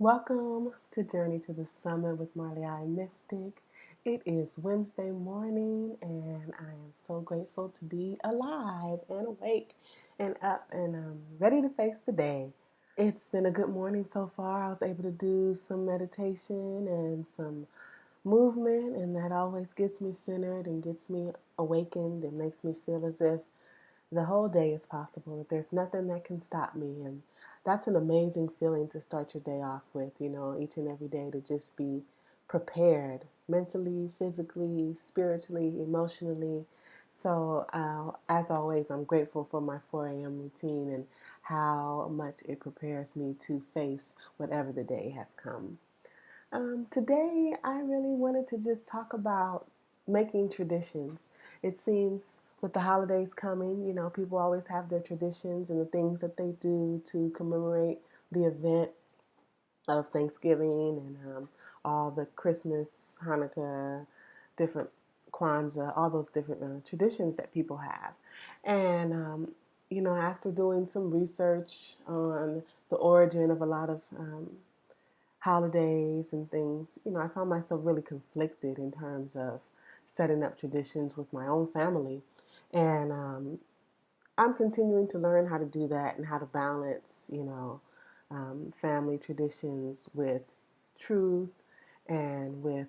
Welcome to Journey to the Summit with Marlee-I Mystic. It is Wednesday morning, and I am so grateful to be alive and awake and up and ready to face the day. It's been a good morning so far. I was able to do some meditation and some movement, and that always gets me centered and gets me awakened and makes me feel as if the whole day is possible, that there's nothing that can stop me. And that's an amazing feeling to start your day off with, each and every day, to just be prepared mentally, physically, spiritually, emotionally. So, as always, I'm grateful for my 4 a.m. routine and how much it prepares me to face whatever the day has come. Today, I really wanted to just talk about making traditions. It seems with the holidays coming, people always have their traditions and the things that they do to commemorate the event of Thanksgiving and all the Christmas, Hanukkah, different Kwanzaa, all those different traditions that people have. And, after doing some research on the origin of a lot of holidays and things, I found myself really conflicted in terms of setting up traditions with my own family. And I'm continuing to learn how to do that and how to balance, family traditions with truth and with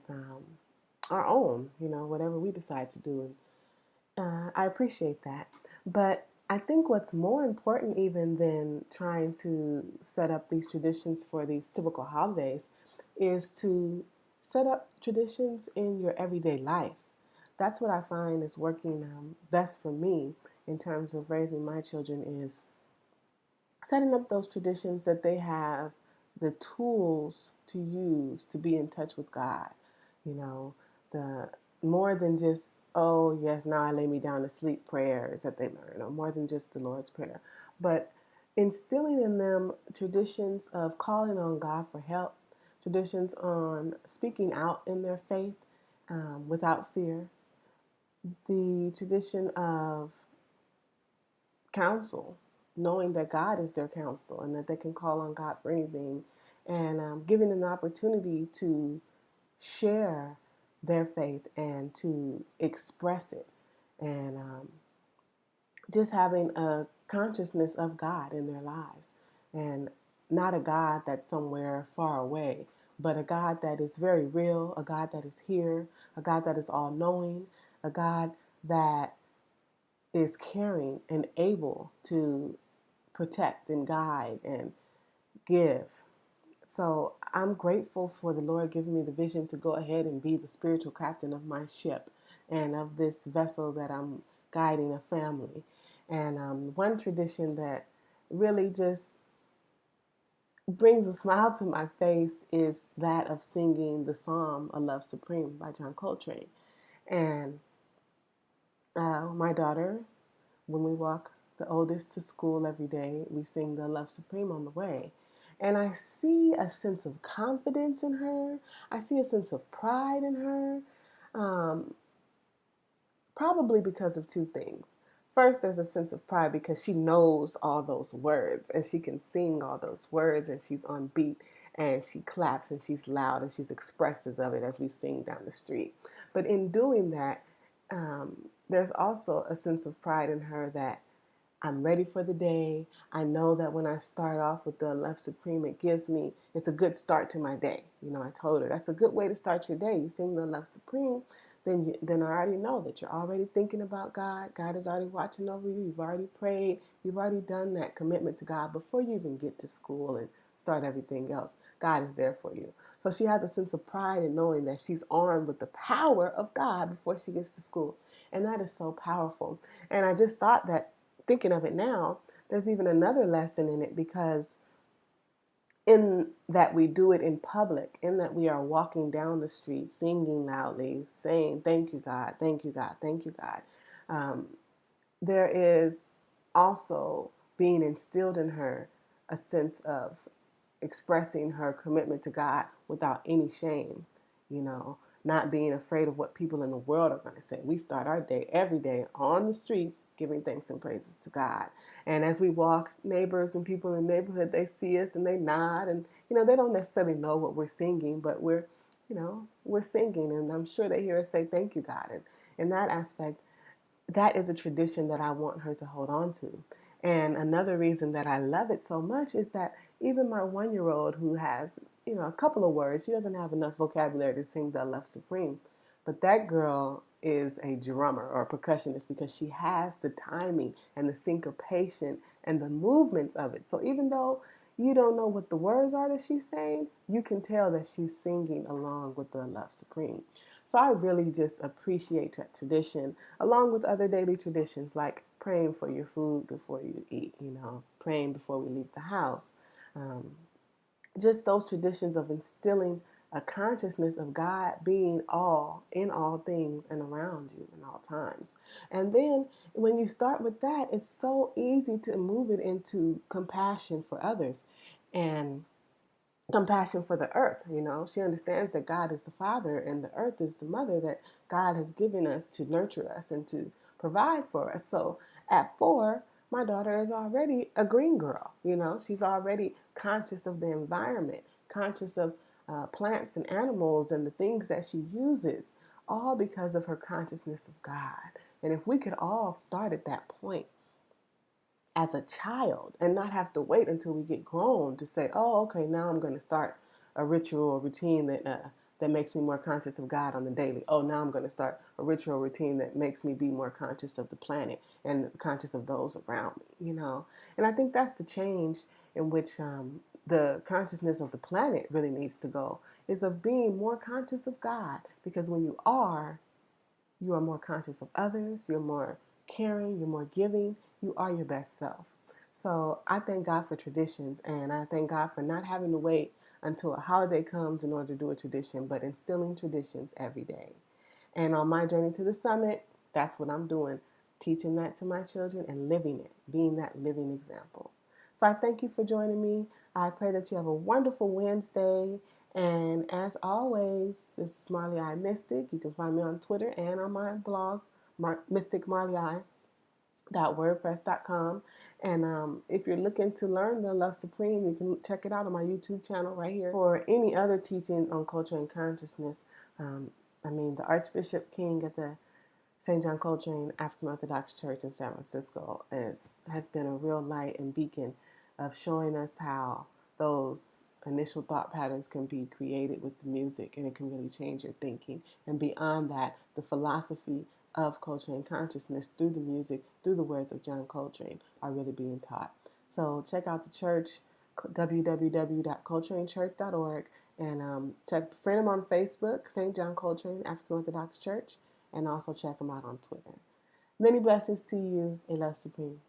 our own, whatever we decide to do. And I appreciate that. But I think what's more important even than trying to set up these traditions for these typical holidays is to set up traditions in your everyday life. That's what I find is working best for me in terms of raising my children, is setting up those traditions that they have the tools to use to be in touch with God. You know, the more than just, oh yes, now I lay me down to sleep prayers that they learn, or more than just the Lord's Prayer, but instilling in them traditions of calling on God for help, traditions on speaking out in their faith without fear, the tradition of counsel, knowing that God is their counsel and that they can call on God for anything, and giving them the opportunity to share their faith and to express it, and just having a consciousness of God in their lives, and not a God that's somewhere far away, but a God that is very real, a God that is here, a God that is all knowing, a God that is caring and able to protect and guide and give. So I'm grateful for the Lord giving me the vision to go ahead and be the spiritual captain of my ship and of this vessel that I'm guiding a family. And one tradition that really just brings a smile to my face is that of singing the Psalm, "A Love Supreme" by John Coltrane. And my daughters, when we walk the oldest to school every day, we sing the Love Supreme on the way. And I see a sense of confidence in her. I see a sense of pride in her, um, probably because of two things. First, there's a sense of pride because she knows all those words and she can sing all those words, and she's on beat and she claps and she's loud and she's expressive of it as we sing down the street. But in doing that, there's also a sense of pride in her that I'm ready for the day. I know that when I start off with the Love Supreme, it's a good start to my day. I told her that's a good way to start your day. You sing the Love Supreme, then I already know that you're already thinking about God. God is already watching over you. You've already prayed. You've already done that commitment to God before you even get to school and start everything else. God is there for you. So she has a sense of pride in knowing that she's armed with the power of God before she gets to school. And that is so powerful. And I just thought that, thinking of it now, there's even another lesson in it, because in that we do it in public, in that we are walking down the street, singing loudly, saying, "Thank you, God, thank you, God, thank you, God." Um, there is also being instilled in her a sense of expressing her commitment to God without any shame, you know, not being afraid of what people in the world are going to say. We start our day every day on the streets giving thanks and praises to God. And as we walk, neighbors and people in the neighborhood, they see us and they nod. And, they don't necessarily know what we're singing, but we're singing. And I'm sure they hear us say, thank you, God. And in that aspect, that is a tradition that I want her to hold on to. And another reason that I love it so much is that even my 1-year-old, who has, a couple of words, she doesn't have enough vocabulary to sing the Love Supreme. But that girl is a drummer or a percussionist because she has the timing and the syncopation and the movements of it. So even though you don't know what the words are that she's saying, you can tell that she's singing along with the Love Supreme. So I really just appreciate that tradition, along with other daily traditions like praying for your food before you eat, praying before we leave the house. Um, just those traditions of instilling a consciousness of God being all in all things and around you in all times. And then when you start with that, it's so easy to move it into compassion for others and compassion for the earth. She understands that God is the father and the earth is the mother that God has given us to nurture us and to provide for us. So at 4, my daughter is already a green girl. She's already conscious of the environment, conscious of plants and animals and the things that she uses, all because of her consciousness of God. And if we could all start at that point as a child and not have to wait until we get grown to say, oh, okay, now I'm going to start a ritual or routine that makes me more conscious of God on the daily. Oh, now I'm going to start a ritual routine that makes me be more conscious of the planet and conscious of those around me. And I think that's the change in which the consciousness of the planet really needs to go, is of being more conscious of God. Because when you are more conscious of others, you're more caring, you're more giving, you are your best self. So I thank God for traditions, and I thank God for not having to wait until a holiday comes in order to do a tradition, but instilling traditions every day. And on my journey to the summit, that's what I'm doing, teaching that to my children and living it, being that living example. So I thank you for joining me. I pray that you have a wonderful Wednesday. And as always, this is Marlee-I Mystic. You can find me on Twitter and on my blog, mysticmarlei.wordpress.com. And if you're looking to learn the Love Supreme, you can check it out on my YouTube channel right here. For any other teachings on culture and consciousness, the Archbishop King at the St. John Coltrane African Orthodox Church in San Francisco has been a real light and beacon of showing us how those initial thought patterns can be created with the music, and it can really change your thinking. And beyond that, the philosophy of culture and consciousness through the music, through the words of John Coltrane, are really being taught. So check out the church, www.coltranechurch.org, and friend him on Facebook, St. John Coltrane African Orthodox Church, and also check them out on Twitter. Many blessings to you. A love supreme.